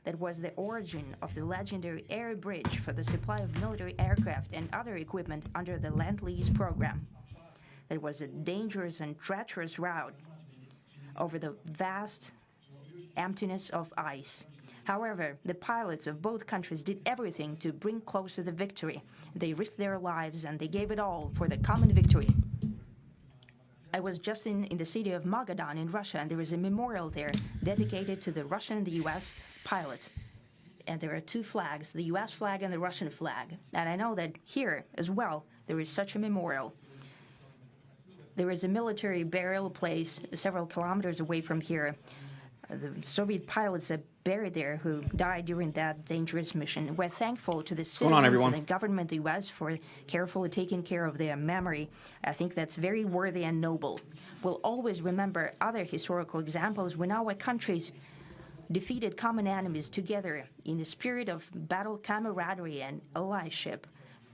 that was the origin of the legendary air bridge for the supply of military aircraft and other equipment under the Lend-Lease program. That was a dangerous and treacherous route over the vast emptiness of ice. However, the pilots of both countries did everything to bring closer the victory. They risked their lives and they gave it all for the common victory. I was just in the city of Magadan in Russia, and there is a memorial there dedicated to the Russian and the U.S. pilots. And there are two flags, the U.S. flag and the Russian flag. And I know that here as well, there is such a memorial. There is a military burial place several kilometers away from here. The Soviet pilots are buried there who died during that dangerous mission. We're thankful to the citizens and the government of the U.S. for carefully taking care of their memory. I think that's very worthy and noble. We'll always remember other historical examples when our countries defeated common enemies together in the spirit of battle camaraderie and allyship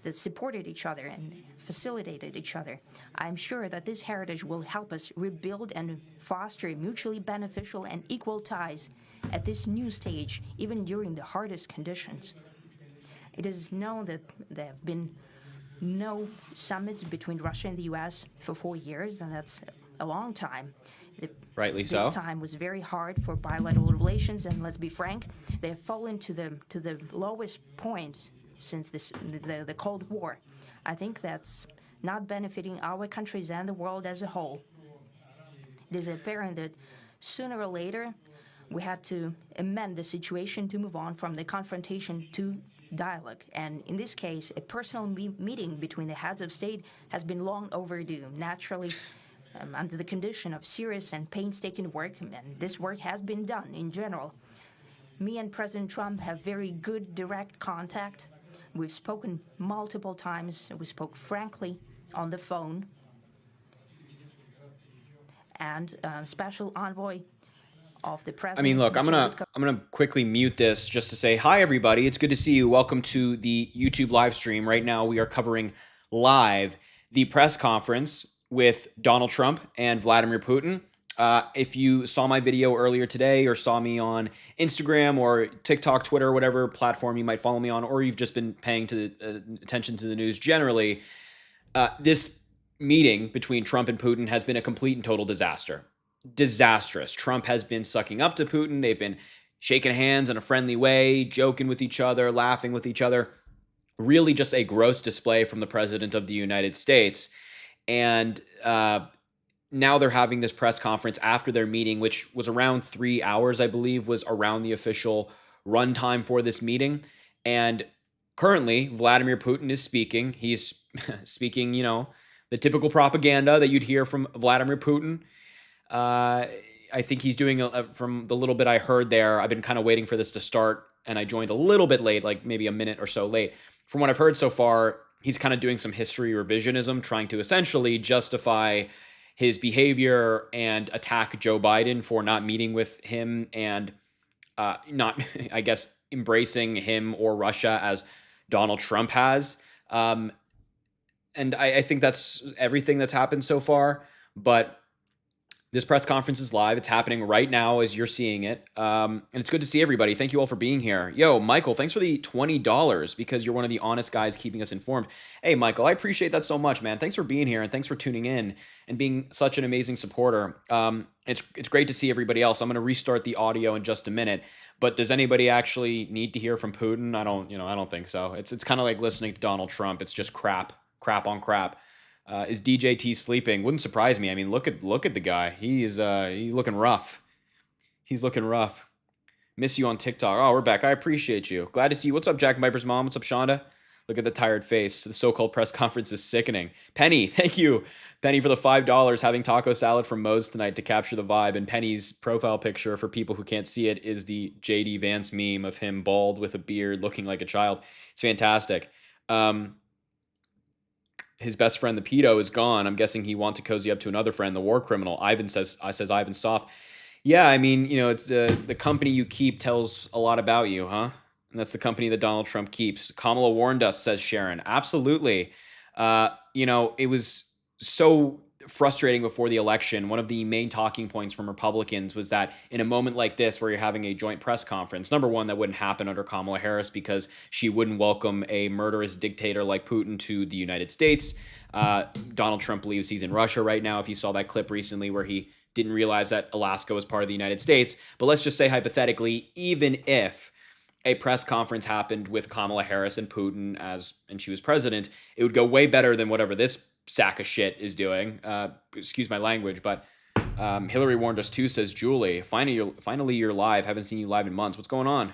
that supported each other and facilitated each other. I'm sure that this heritage will help us rebuild and foster mutually beneficial and equal ties at this new stage, even during the hardest conditions. It is known that there have been no summits between Russia and the U.S. for 4 years, and that's a long time. Rightly so. This time was very hard for bilateral relations, and let's be frank, they have fallen to the lowest point since the Cold War. I think that's not benefiting our countries and the world as a whole. It is apparent that sooner or later we had to amend the situation to move on from the confrontation to dialogue. And in this case, a personal meeting between the heads of state has been long overdue. Naturally, under the condition of serious and painstaking work, and this work has been done in general. Me and President Trump have very good direct contact. We've spoken multiple times. We spoke frankly on the phone. And special envoy of the president. I mean, look, I'm gonna quickly mute this just to say hi, everybody. It's good to see you. Welcome to the YouTube live stream. Right now, we are covering live the press conference with Donald Trump and Vladimir Putin. If you saw my video earlier today or saw me on Instagram or TikTok, Twitter, whatever platform you might follow me on, or you've just been paying attention to the news generally, this meeting between Trump and Putin has been a complete and total disaster. Disastrous. Trump has been sucking up to Putin. They've been shaking hands in a friendly way, joking with each other, laughing with each other. Really just a gross display from the president of the United States. And now they're having this press conference after their meeting, which was around 3 hours, I believe, was around the official runtime for this meeting. And currently, Vladimir Putin is speaking. He's speaking, the typical propaganda that you'd hear from Vladimir Putin. I think he's doing, from the little bit I heard there, I've been kind of waiting for this to start, and I joined a little bit late, like maybe a minute or so late. From what I've heard so far, he's kind of doing some history revisionism, trying to essentially justify his behavior and attack Joe Biden for not meeting with him and not, I guess, embracing him or Russia as Donald Trump has. And I think that's everything that's happened so far. But this press conference is live. It's happening right now as you're seeing it. And it's good to see everybody. Thank you all for being here. Yo, Michael, thanks for the $20 because you're one of the honest guys keeping us informed. Hey, Michael, I appreciate that so much, man. Thanks for being here and thanks for tuning in and being such an amazing supporter. It's great to see everybody else. I'm going to restart the audio in just a minute. But does anybody actually need to hear from Putin? I don't think so. It's kind of like listening to Donald Trump. It's just crap on crap. Is DJT sleeping? Wouldn't surprise me. I mean, look at the guy. He's looking rough. He's looking rough. Miss you on TikTok. Oh, we're back. I appreciate you. Glad to see you. What's up, Jack Viper's mom? What's up, Shonda? Look at the tired face. The so-called press conference is sickening. Penny, thank you. Penny for the $5. Having taco salad from Moe's tonight to capture the vibe. And Penny's profile picture, for people who can't see it, is the JD Vance meme of him bald with a beard looking like a child. It's fantastic. His best friend, the pedo, is gone. I'm guessing he wants to cozy up to another friend, the war criminal. Ivan says Ivan soft. Yeah, I mean, it's the company you keep tells a lot about you, huh? And that's the company that Donald Trump keeps. Kamala warned us, says Sharon. Absolutely. It was so frustrating before the election. One of the main talking points from Republicans was that in a moment like this, where you're having a joint press conference, number one, that wouldn't happen under Kamala Harris because she wouldn't welcome a murderous dictator like Putin to the United States. Donald Trump believes he's in Russia right now. If you saw that clip recently where he didn't realize that Alaska was part of the United States. But let's just say hypothetically, even if a press conference happened with Kamala Harris and Putin and she was president, it would go way better than whatever this sack of shit is doing. Excuse my language, but Hillary warned us too, says Julie. Finally, you're live. Haven't seen you live in months. What's going on?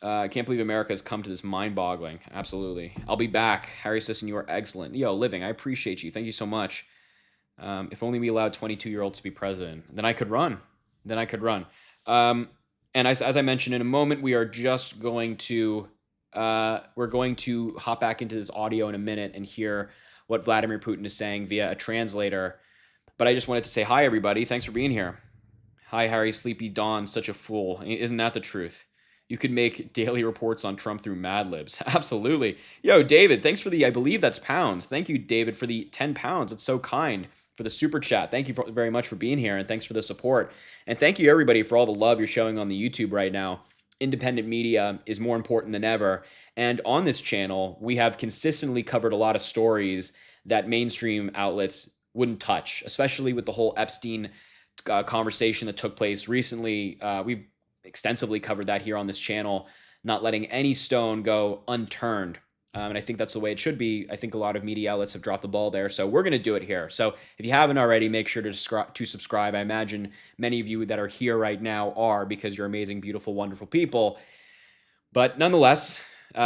I can't believe America has come to this mind-boggling. Absolutely. I'll be back. Harry Sisson, you are excellent. Yo, Living, I appreciate you. Thank you so much. If only we allowed 22-year-olds to be president, then I could run. And as I mentioned, in a moment, we are just going to we're going to hop back into this audio in a minute and hear what Vladimir Putin is saying via a translator. But I just wanted to say hi, everybody. Thanks for being here. Hi, Harry. Sleepy Dawn, such a fool. Isn't that the truth? You could make daily reports on Trump through Mad Libs. Absolutely. Yo, David, thanks for I believe that's pounds. Thank you, David, for the 10 pounds. It's so kind. For the super chat. Thank you very much for being here, and thanks for the support. And thank you, everybody, for all the love you're showing on the YouTube right now. Independent media is more important than ever. And on this channel, we have consistently covered a lot of stories that mainstream outlets wouldn't touch, especially with the whole Epstein conversation that took place recently. We've extensively covered that here on this channel, not letting any stone go unturned. And I think that's the way it should be. I think a lot of media outlets have dropped the ball there. So we're going to do it here. So if you haven't already, make sure to subscribe. I imagine many of you that are here right now are, because you're amazing, beautiful, wonderful people. But nonetheless,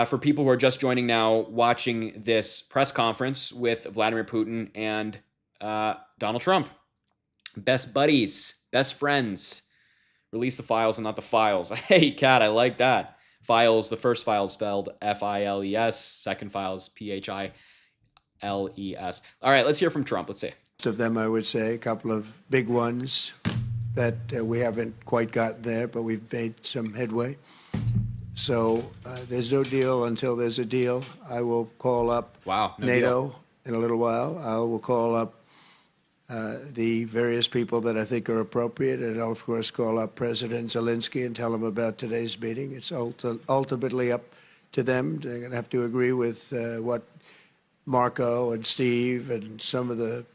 for people who are just joining now, watching this press conference with Vladimir Putin and Donald Trump, best buddies, best friends, release the files and not the files. Hey, Kat, I like that. Files, the first file spelled F-I-L-E-S, second file is P-H-I-L-E-S. All right, let's hear from Trump. Let's see. Most of them, I would say, a couple of big ones that we haven't quite gotten there, but we've made some headway. So there's no deal until there's a deal. I will call up NATO in a little while. I will call up the various people that I think are appropriate, and I'll, of course, call up President Zelensky and tell him about today's meeting. It's ultimately up to them. They're going to have to agree with what Marco and Steve and some of the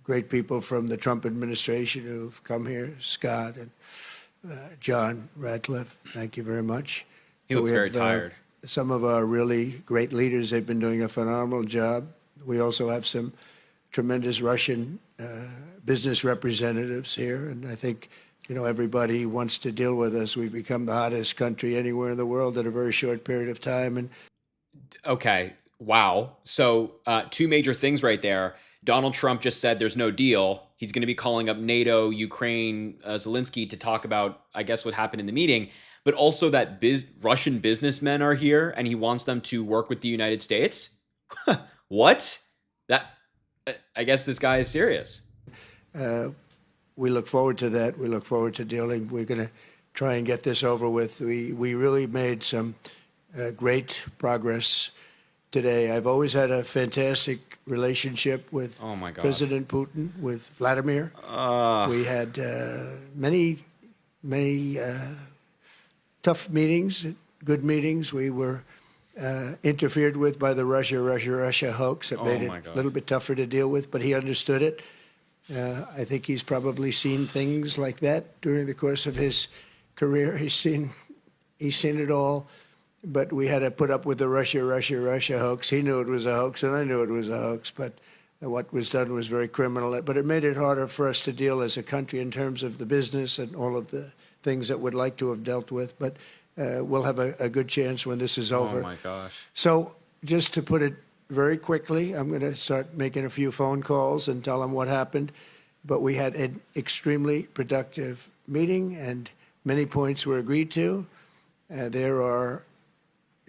great people from the Trump administration who've come here, Scott and John Radcliffe. Thank you very much. He looks very tired. Some of our really great leaders, they've been doing a phenomenal job. We also have some tremendous Russian business representatives here, and I think, you know, everybody wants to deal with us. We've become the hottest country anywhere in the world in a very short period of time. And okay, wow. So two major things right there. Donald Trump just said there's no deal. He's going to be calling up NATO, Ukraine, Zelensky to talk about, I guess, what happened in the meeting, but also that Russian businessmen are here and he wants them to work with the United States. What? I guess this guy is serious. We look forward to that. We look forward to dealing. We're going to try and get this over with. We really made some great progress today. I've always had a fantastic relationship with President Putin, with Vladimir. We had many tough meetings, good meetings. We were interfered with by the Russia hoax. It made it a little bit tougher to deal with, but he understood it. I think he's probably seen things like that during the course of his career. He's seen it all, but we had to put up with the Russia hoax. He knew it was a hoax, and I knew it was a hoax, but what was done was very criminal. But it made it harder for us to deal as a country in terms of the business and all of the things that we'd like to have dealt with. But we'll have a good chance when this is over. Oh, my gosh. So just to put it very quickly, I'm going to start making a few phone calls and tell them what happened. But we had an extremely productive meeting, and many points were agreed to. There are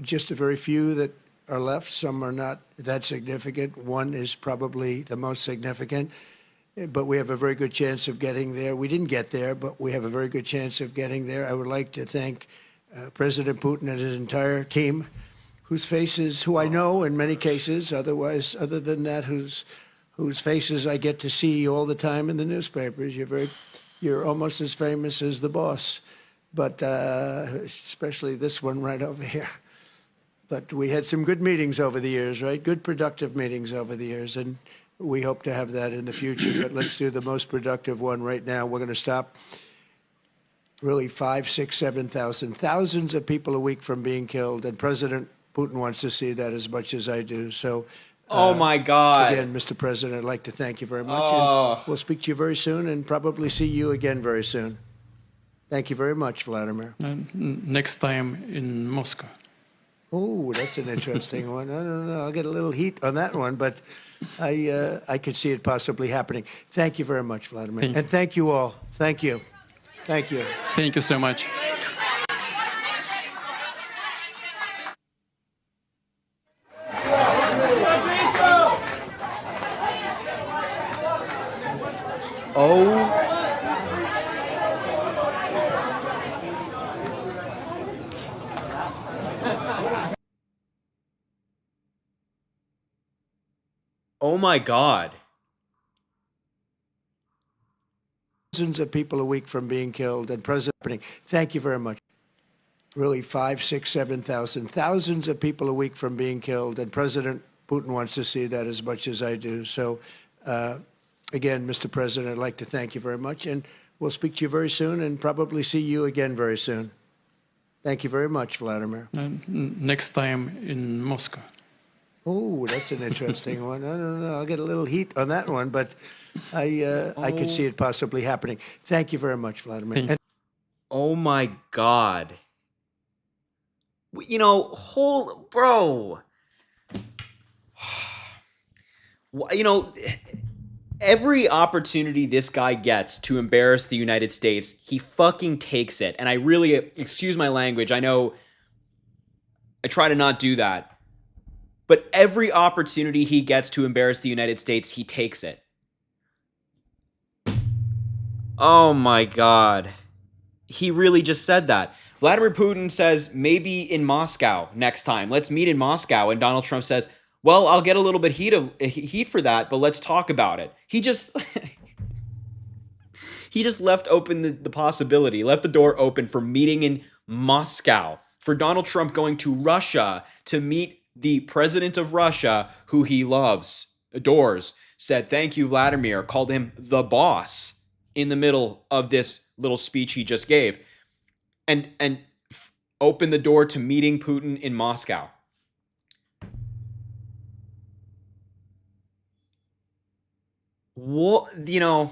just a very few that are left. Some are not that significant. One is probably the most significant. But we have a very good chance of getting there. We didn't get there, but we have a very good chance of getting there. I would like to thank President Putin and his entire team, who I know in many cases, other than that, whose faces I get to see all the time in the newspapers. You're almost as famous as the boss, but especially this one right over here. But we had some good meetings over the years, right? Good, productive meetings over the years, and we hope to have that in the future. But let's do the most productive one right now. We're going to stop really 5, 6, 7,000, thousands of people a week from being killed, and President Putin wants to see that as much as I do. So, Oh my God. again, Mr. President, I'd like to thank you very much, Oh. and we'll speak to you very soon, and probably see you again very soon. Thank you very much, Vladimir. Next time in Moscow. Oh, that's an interesting one. I don't know. I'll get a little heat on that one, but I could see it possibly happening. Thank you very much, Vladimir. Thank you. And thank you all. Thank you. Thank you. Thank you so much. Oh. Oh my God. Thousands of people a week from being killed, and President, thank you very much. Really, 5, 6, 7,000, thousands of people a week from being killed, and President Putin wants to see that as much as I do. So, again, Mr. President, I'd like to thank you very much, and we'll speak to you very soon, and probably see you again very soon. Thank you very much, Vladimir. Next time in Moscow. Oh, that's an interesting one. I don't know. I'll get a little heat on that one, but I could see it possibly happening. Thank you very much, Vladimir. Thank you. And Oh my God. You know, bro. You know, every opportunity this guy gets to embarrass the United States, he fucking takes it. And I really, excuse my language, I know I try to not do that. But every opportunity he gets to embarrass the United States, he takes it. Oh my God. He really just said that. Vladimir Putin says, maybe in Moscow next time. Let's meet in Moscow. And Donald Trump says, well, I'll get a little bit heat for that, but let's talk about it. He just he just left open the possibility, left the door open for meeting in Moscow, for Donald Trump going to Russia to meet the president of Russia, who he loves, adores, said, thank you, Vladimir, called him the boss in the middle of this little speech he just gave, and opened the door to meeting Putin in Moscow. What, you know,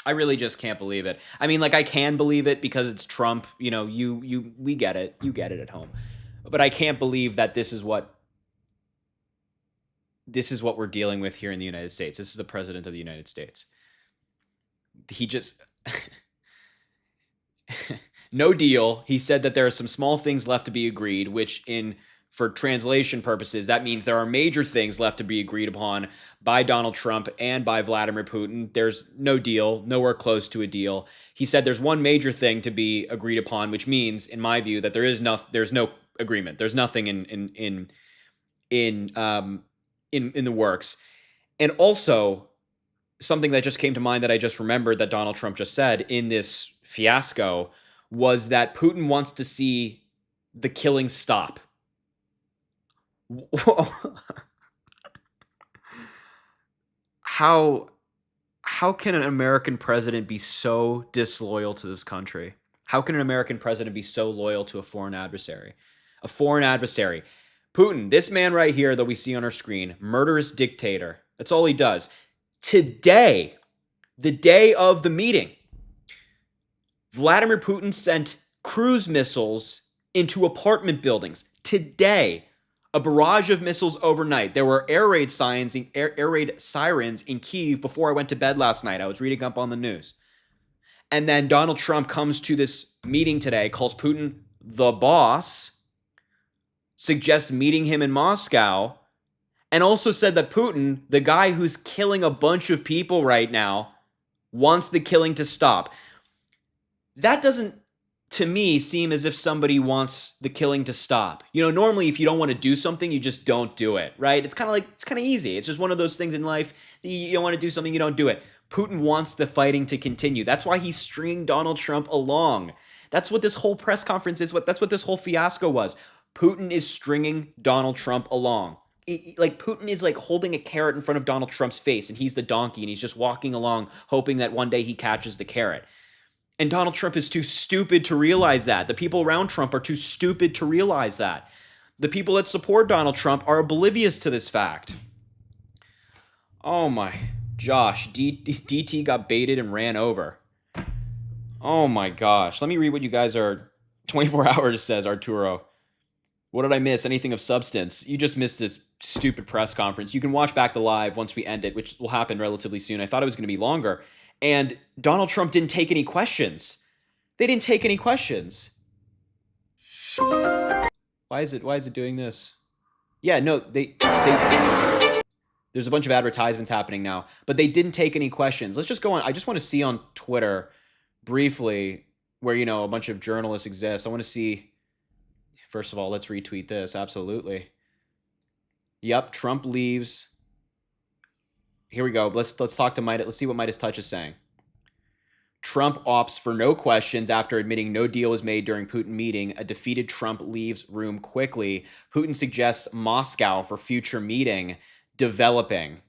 I really just can't believe it. I mean, like, I can believe it because it's Trump. You know, we get it. You get it at home. But I can't believe that this is what we're dealing with here in the United States. This is the president of the United States. He just no deal. He said that there are some small things left to be agreed, which for translation purposes, that means there are major things left to be agreed upon by Donald Trump and by Vladimir Putin. There's no deal, nowhere close to a deal. He said there's one major thing to be agreed upon, which means, in my view, that there's no agreement. There's nothing in the works. And also, something that just came to mind that I just remembered that Donald Trump just said in this fiasco was that Putin wants to see the killing stop. How can an American president be so disloyal to this country? How can an American president be so loyal to a foreign adversary? A foreign adversary. Putin, this man right here that we see on our screen, murderous dictator. That's all he does. Today, the day of the meeting, Vladimir Putin sent cruise missiles into apartment buildings. Today, a barrage of missiles overnight. There were air raid sirens in Kyiv before I went to bed last night. I was reading up on the news. And then Donald Trump comes to this meeting today, calls Putin the boss, suggests meeting him in Moscow, and also said that Putin, the guy who's killing a bunch of people right now, wants the killing to stop. That doesn't to me, seem as if somebody wants the killing to stop. Normally if you don't want to do something, you just don't do it, right? It's kind of easy. It's just one of those things in life. You don't want to do something, you don't do it. Putin wants the fighting to continue. That's why he's stringing Donald Trump along. That's what this whole press conference is. That's what this whole fiasco was. Putin is stringing Donald Trump along. Putin is holding a carrot in front of Donald Trump's face, and he's the donkey, and he's just walking along hoping that one day he catches the carrot. And Donald Trump is too stupid to realize that. The people around Trump are too stupid to realize that. The people that support Donald Trump are oblivious to this fact. Oh my, Josh, DT got baited and ran over. Oh my gosh. Let me read what you guys are. 24 hours says Arturo. What did I miss? Anything of substance? You just missed this stupid press conference. You can watch back the live once we end it, which will happen relatively soon. I thought it was going to be longer. And Donald Trump didn't take any questions. They didn't take any questions. Why is it doing this? Yeah, no, they there's a bunch of advertisements happening now, but they didn't take any questions. Let's just go on. I just want to see on Twitter briefly where, a bunch of journalists exist. I want to see, first of all, let's retweet this. Absolutely. Yep, Trump leaves. Here we go. Let's talk to Midas. Let's see what Midas Touch is saying. Trump opts for no questions after admitting no deal was made during Putin meeting. A defeated Trump leaves room quickly. Putin suggests Moscow for future meeting. Developing.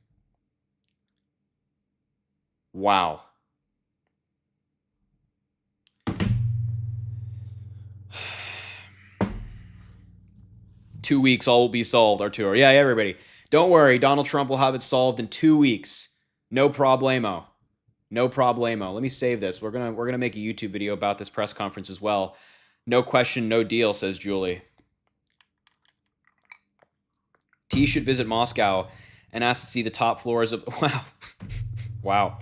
Wow. Two weeks, all will be solved, Arturo. Yeah, everybody. Don't worry, Donald Trump will have it solved in 2 weeks. No problemo. No problemo. Let me save this. We're gonna make a YouTube video about this press conference as well. No question, no deal, says Julie. T should visit Moscow and ask to see the top floors of wow.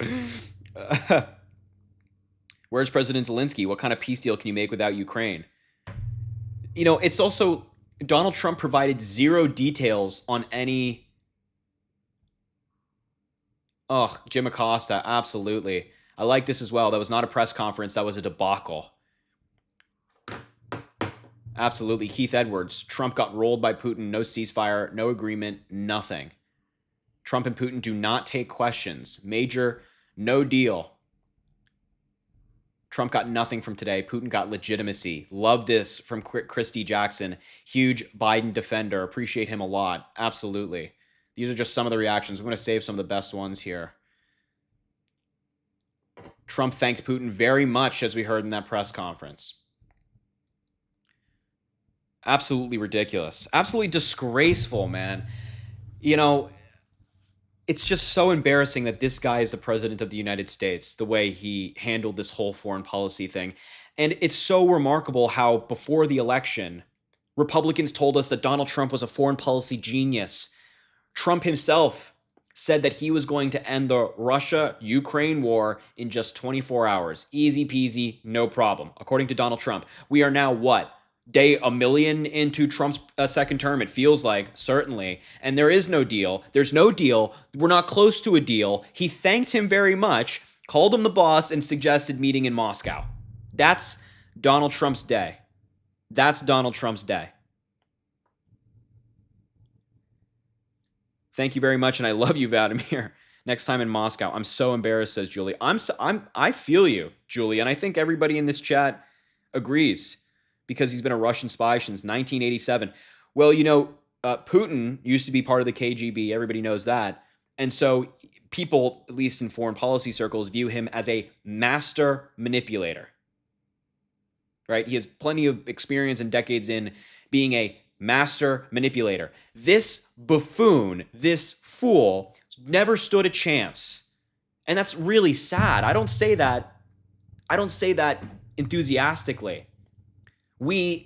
Where's President Zelensky? What kind of peace deal can you make without Ukraine? It's also Donald Trump provided zero details on any. Oh, Jim Acosta, absolutely. I like this as well. That was not a press conference. That was a debacle. Absolutely. Keith Edwards. Trump got rolled by Putin. No ceasefire, no agreement, nothing. Trump and Putin do not take questions. Major, no deal. Trump got nothing from today. Putin got legitimacy. Love this from Christy Jackson. Huge Biden defender. Appreciate him a lot. Absolutely. These are just some of the reactions. I'm going to save some of the best ones here. Trump thanked Putin very much, as we heard in that press conference. Absolutely ridiculous. Absolutely disgraceful, man. It's just so embarrassing that this guy is the president of the United States, the way he handled this whole foreign policy thing. And it's so remarkable how before the election, Republicans told us that Donald Trump was a foreign policy genius. Trump himself said that he was going to end the Russia-Ukraine war in just 24 hours. Easy peasy, no problem. According to Donald Trump, we are now what? Day a million into Trump's second term, it feels like, certainly. And there is no deal. There's no deal. We're not close to a deal. He thanked him very much, called him the boss, and suggested meeting in Moscow. That's Donald Trump's day. That's Donald Trump's day. Thank you very much, and I love you, Vladimir. Next time in Moscow. I'm so embarrassed, says Julie. I feel you, Julie, and I think everybody in this chat agrees, because he's been a Russian spy since 1987. Well, Putin used to be part of the KGB. Everybody knows that. And so people, at least in foreign policy circles, view him as a master manipulator. Right? He has plenty of experience and decades in being a master manipulator. This buffoon, this fool, never stood a chance. And that's really sad. I don't say that enthusiastically.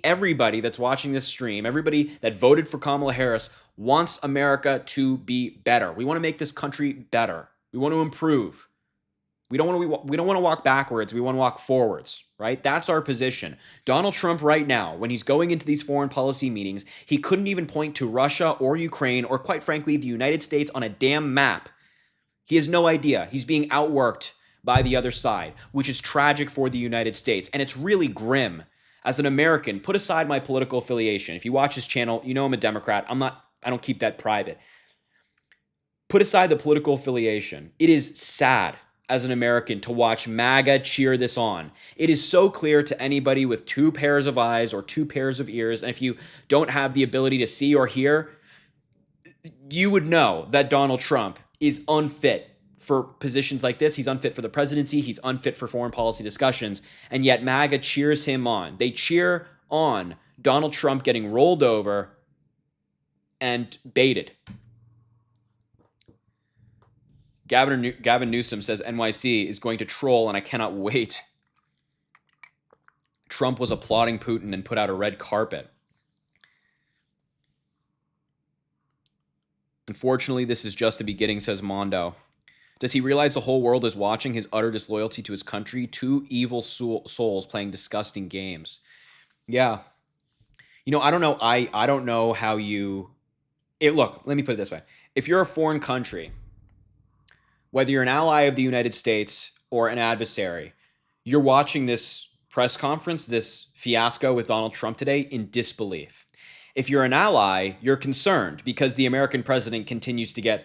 Everybody that's watching this stream, everybody that voted for Kamala Harris wants America to be better. We want to make this country better. We want to improve. We don't want to walk backwards. We want to walk forwards, right? That's our position. Donald Trump right now, when he's going into these foreign policy meetings, he couldn't even point to Russia or Ukraine or, quite frankly, the United States on a damn map. He has no idea. He's being outworked by the other side, which is tragic for the United States. And it's really grim. As an American, put aside my political affiliation. If you watch this channel, you know I'm a Democrat. I don't keep that private. Put aside the political affiliation. It is sad as an American to watch MAGA cheer this on. It is so clear to anybody with 2 pairs of eyes or 2 pairs of ears. And if you don't have the ability to see or hear, you would know that Donald Trump is unfit for positions like this. He's unfit for the presidency. He's unfit for foreign policy discussions. And yet MAGA cheers him on. They cheer on Donald Trump getting rolled over and baited. Gavin Newsom says NYC is going to troll, and I cannot wait. Trump was applauding Putin and put out a red carpet. Unfortunately, this is just the beginning, says Mondo. Does he realize the whole world is watching his utter disloyalty to his country? 2 evil souls playing disgusting games. Yeah. You know, I don't know. I don't know how you... Look, let me put it this way. If you're a foreign country, whether you're an ally of the United States or an adversary, you're watching this press conference, this fiasco with Donald Trump today in disbelief. If you're an ally, you're concerned because the American president continues to get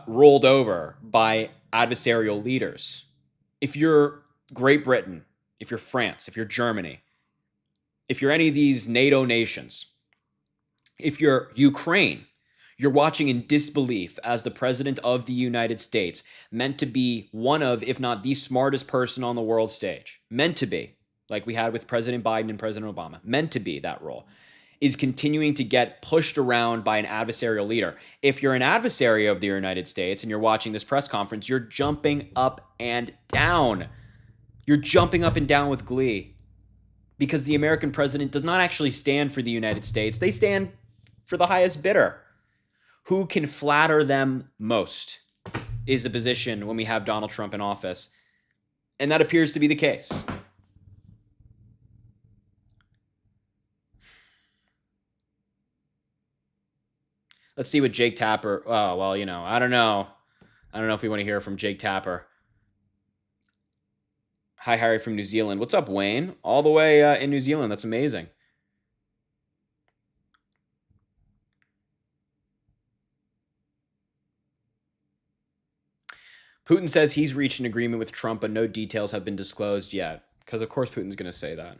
rolled over by adversarial leaders. If you're Great Britain, if you're France, if you're Germany, if you're any of these NATO nations, if you're Ukraine, you're watching in disbelief as the president of the United States, meant to be one of, if not the smartest person on the world stage, meant to be, like we had with President Biden and President Obama, meant to be that role, is continuing to get pushed around by an adversarial leader. If you're an adversary of the United States and you're watching this press conference, you're jumping up and down. You're jumping up and down with glee because the American president does not actually stand for the United States. They stand for the highest bidder. Who can flatter them most is the position when we have Donald Trump in office. And that appears to be the case. Let's see what Jake Tapper... Oh, well, you know, I don't know. I don't know if we want to hear from Jake Tapper. Hi, Harry from New Zealand. What's up, Wayne? All the way in New Zealand. That's amazing. Putin says he's reached an agreement with Trump, but no details have been disclosed yet. Because, of course, Putin's going to say that.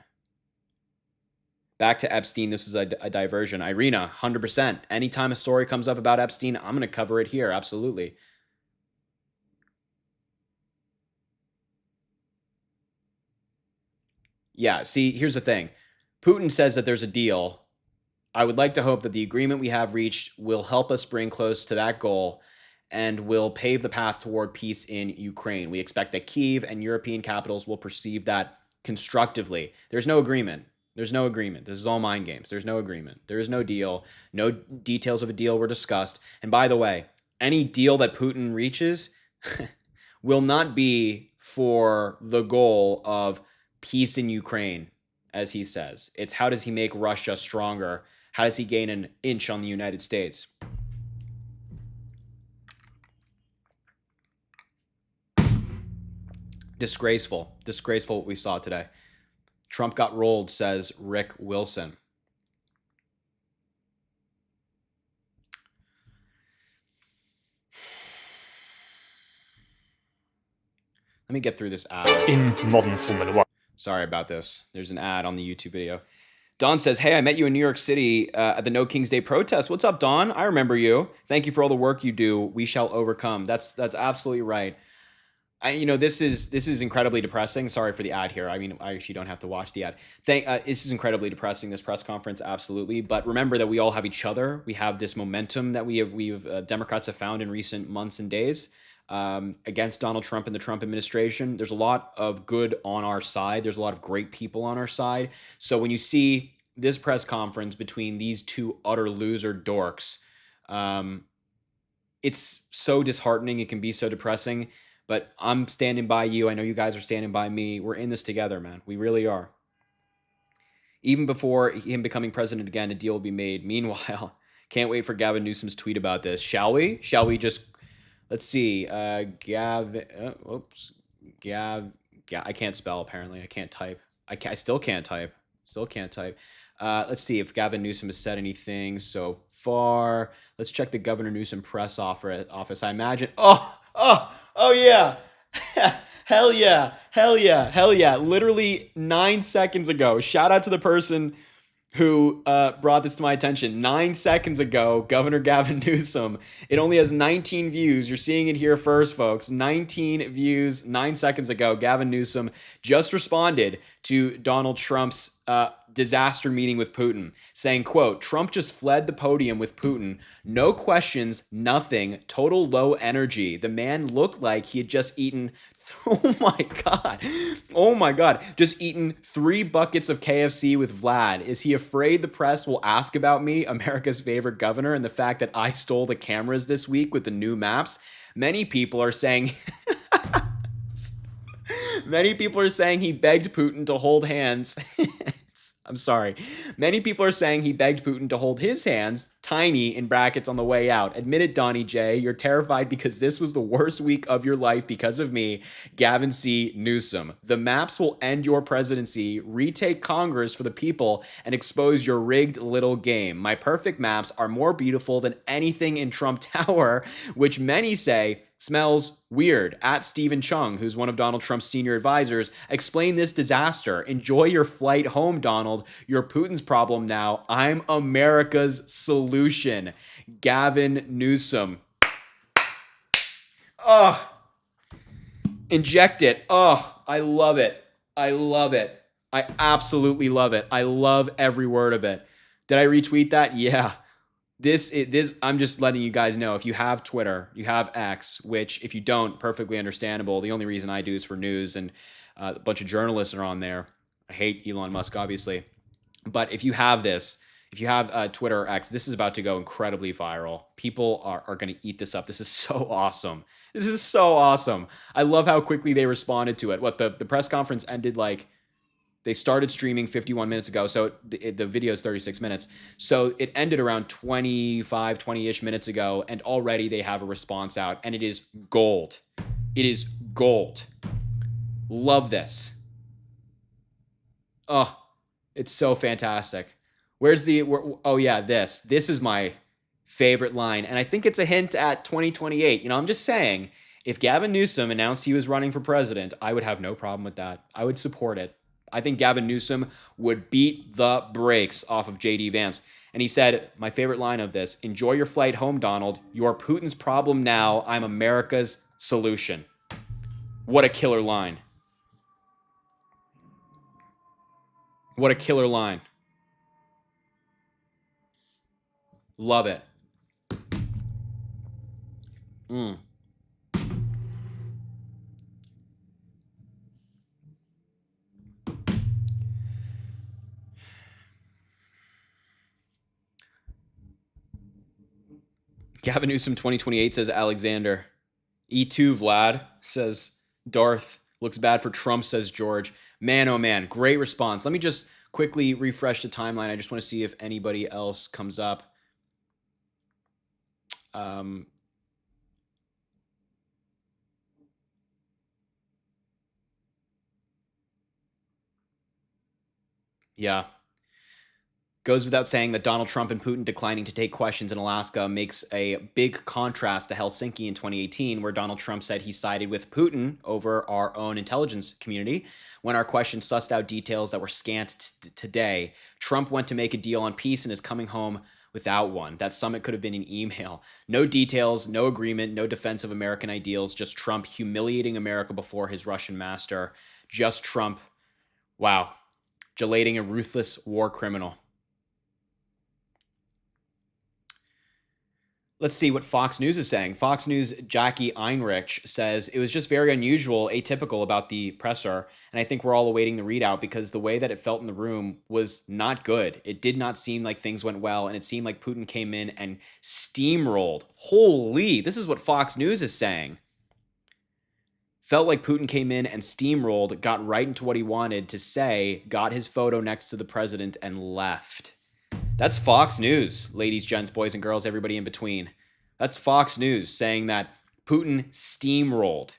Back to Epstein, this is a diversion. Irina, 100%. Anytime a story comes up about Epstein, I'm going to cover it here. Absolutely. Yeah, see, here's the thing. Putin says that there's a deal. I would like to hope that the agreement we have reached will help us bring close to that goal and will pave the path toward peace in Ukraine. We expect that Kyiv and European capitals will perceive that constructively. There's no agreement. There's no agreement. This is all mind games. There's no agreement. There is no deal. No details of a deal were discussed. And by the way, any deal that Putin reaches will not be for the goal of peace in Ukraine, as he says. It's how does he make Russia stronger? How does he gain an inch on the United States? Disgraceful. Disgraceful what we saw today. Trump got rolled, says Rick Wilson. Let me get through this ad. In modern Formula One. Sorry about this. There's an ad on the YouTube video. Don says, hey, I met you in New York City at the No King's Day protest. What's up, Don? I remember you. Thank you for all the work you do. We shall overcome. That's absolutely right. This is incredibly depressing. Sorry for the ad here. I mean, I actually don't have to watch the ad. This is incredibly depressing, this press conference, absolutely. But remember that we all have each other. We have this momentum that Democrats have found in recent months and days against Donald Trump and the Trump administration. There's a lot of good on our side. There's a lot of great people on our side. So when you see this press conference between these two utter loser dorks, it's so disheartening. It can be so depressing. But I'm standing by you. I know you guys are standing by me. We're in this together, man. We really are. Even before him becoming president again, a deal will be made. Meanwhile, can't wait for Gavin Newsom's tweet about this. Shall we? Shall we just, let's see. I can't spell, apparently. I can't type. I still can't type. Still can't type. Let's see if Gavin Newsom has said anything so far. Let's check the Governor Newsom press office. I imagine. Oh yeah. Hell yeah. Hell yeah. Hell yeah. Literally 9 seconds ago. Shout out to the person who brought this to my attention. 9 seconds ago, Governor Gavin Newsom. It only has 19 views. You're seeing it here first, folks. 19 views 9 seconds ago. Gavin Newsom just responded to Donald Trump's disaster meeting with Putin, saying, quote, Trump just fled the podium with Putin. No questions, nothing, total low energy. The man looked like he had just eaten, oh my God, just eaten 3 buckets of KFC with Vlad. Is he afraid the press will ask about me, America's favorite governor, and the fact that I stole the cameras this week with the new maps? Many people are saying... Many people are saying he begged Putin to hold hands. I'm sorry. Many people are saying he begged Putin to hold his hands, tiny in brackets, on the way out. Admit it, Donnie J. You're terrified because this was the worst week of your life because of me, Gavin C. Newsom. The maps will end your presidency, retake Congress for the people, and expose your rigged little game. My perfect maps are more beautiful than anything in Trump Tower, which many say smells weird. At Stephen Chung, who's one of Donald Trump's senior advisors, explain this disaster. Enjoy your flight home, Donald. You're Putin's problem now. I'm America's solution. Gavin Newsom. Oh, inject it. Oh, I love it. I love it. I absolutely love it. I love every word of it. Did I retweet that? Yeah. This I'm just letting you guys know, if you have Twitter, you have X, which if you don't, perfectly understandable. The only reason I do is for news, and a bunch of journalists are on there. I hate Elon Musk, obviously. But if you have this, if you have Twitter or X, this is about to go incredibly viral. People are going to eat this up. This is so awesome. This is so awesome. I love how quickly they responded to it. What, the press conference ended like... They started streaming 51 minutes ago, so the video is 36 minutes. So it ended around 25, 20-ish minutes ago, and already they have a response out, and it is gold. It is gold. Love this. Oh, it's so fantastic. Oh yeah, this is my favorite line, and I think it's a hint at 2028. You know, I'm just saying, if Gavin Newsom announced he was running for president, I would have no problem with that. I would support it. I think Gavin Newsom would beat the brakes off of J.D. Vance. And he said, my favorite line of this, enjoy your flight home, Donald. You're Putin's problem now. I'm America's solution. What a killer line. What a killer line. Love it. Gavin Newsom 2028, says Alexander. E2 Vlad, says Darth. Looks bad for Trump, says George. Man, oh man, great response. Let me just quickly refresh the timeline. I just want to see if anybody else comes up. Yeah. Goes without saying that Donald Trump and Putin declining to take questions in Alaska makes a big contrast to Helsinki in 2018, where Donald Trump said he sided with Putin over our own intelligence community. When our questions sussed out details that were scant today, Trump went to make a deal on peace and is coming home without one. That summit could have been an email. No details, no agreement, no defense of American ideals, just Trump humiliating America before his Russian master. Just Trump, wow, gelating a ruthless war criminal. Let's see what Fox News is saying. Fox News' Jackie Einrich says, it was just very unusual, atypical about the presser, and I think we're all awaiting the readout because the way that it felt in the room was not good. It did not seem like things went well, and it seemed like Putin came in and steamrolled. Holy, this is what Fox News is saying. Felt like Putin came in and steamrolled, got right into what he wanted to say, got his photo next to the president, and left. That's Fox News, ladies, gents, boys, and girls, everybody in between. That's Fox News saying that Putin steamrolled.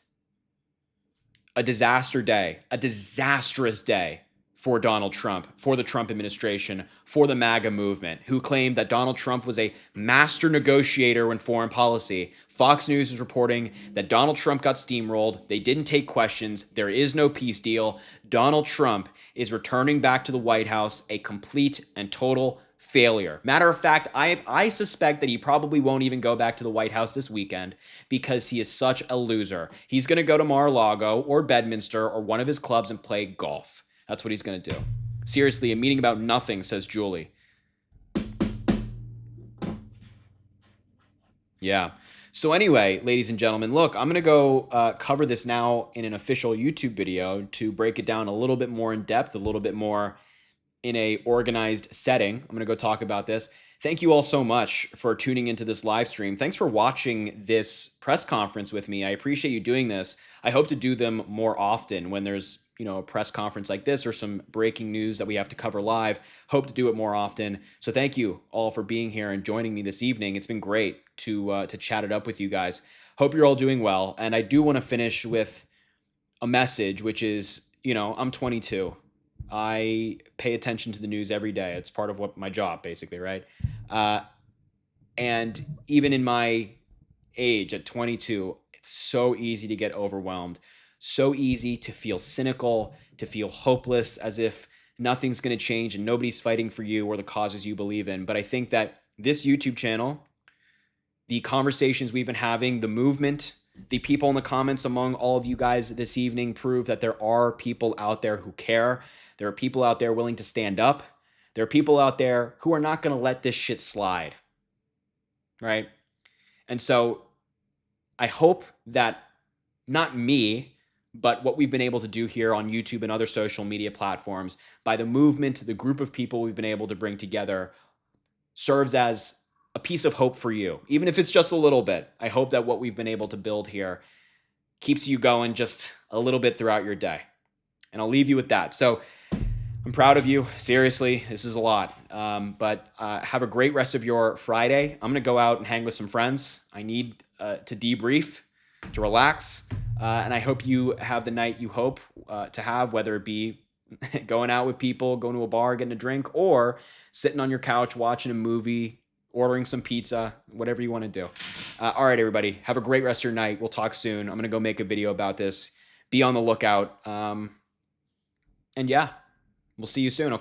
a disaster day, a disastrous day for Donald Trump, for the Trump administration, for the MAGA movement, who claimed that Donald Trump was a master negotiator in foreign policy. Fox News is reporting that Donald Trump got steamrolled. They didn't take questions. There is no peace deal. Donald Trump is returning back to the White House a complete and total failure. Matter of fact, I suspect that he probably won't even go back to the White House this weekend because he is such a loser. He's going to go to Mar-a-Lago or Bedminster or one of his clubs and play golf. That's what he's going to do. Seriously, a meeting about nothing, says Julie. Yeah. So anyway, ladies and gentlemen, look, I'm going to go cover this now in an official YouTube video to break it down a little bit more in depth, a little bit more in a organized setting. I'm going to go talk about this. Thank you all so much for tuning into this live stream. Thanks for watching this press conference with me. I appreciate you doing this. I hope to do them more often when there's, a press conference like this or some breaking news that we have to cover live. Hope to do it more often. So thank you all for being here and joining me this evening. It's been great to chat it up with you guys. Hope you're all doing well. And I do want to finish with a message, which is, I'm 22. I pay attention to the news every day. It's part of what my job, basically, right? And even in my age at 22, it's so easy to get overwhelmed, so easy to feel cynical, to feel hopeless, as if nothing's going to change and nobody's fighting for you or the causes you believe in. But I think that this YouTube channel, the conversations we've been having, the movement, the people in the comments among all of you guys this evening prove that there are people out there who care. There are people out there willing to stand up. There are people out there who are not going to let this shit slide, right? And so I hope that not me, but what we've been able to do here on YouTube and other social media platforms, by the movement, the group of people we've been able to bring together, serves as a piece of hope for you, even if it's just a little bit. I hope that what we've been able to build here keeps you going just a little bit throughout your day. And I'll leave you with that. So I'm proud of you. Seriously, this is a lot. But have a great rest of your Friday. I'm going to go out and hang with some friends. I need to debrief, to relax. And I hope you have the night you hope to have, whether it be going out with people, going to a bar, getting a drink, or sitting on your couch, watching a movie, ordering some pizza, whatever you want to do. All right, everybody. Have a great rest of your night. We'll talk soon. I'm going to go make a video about this. Be on the lookout. And yeah, we'll see you soon. Okay.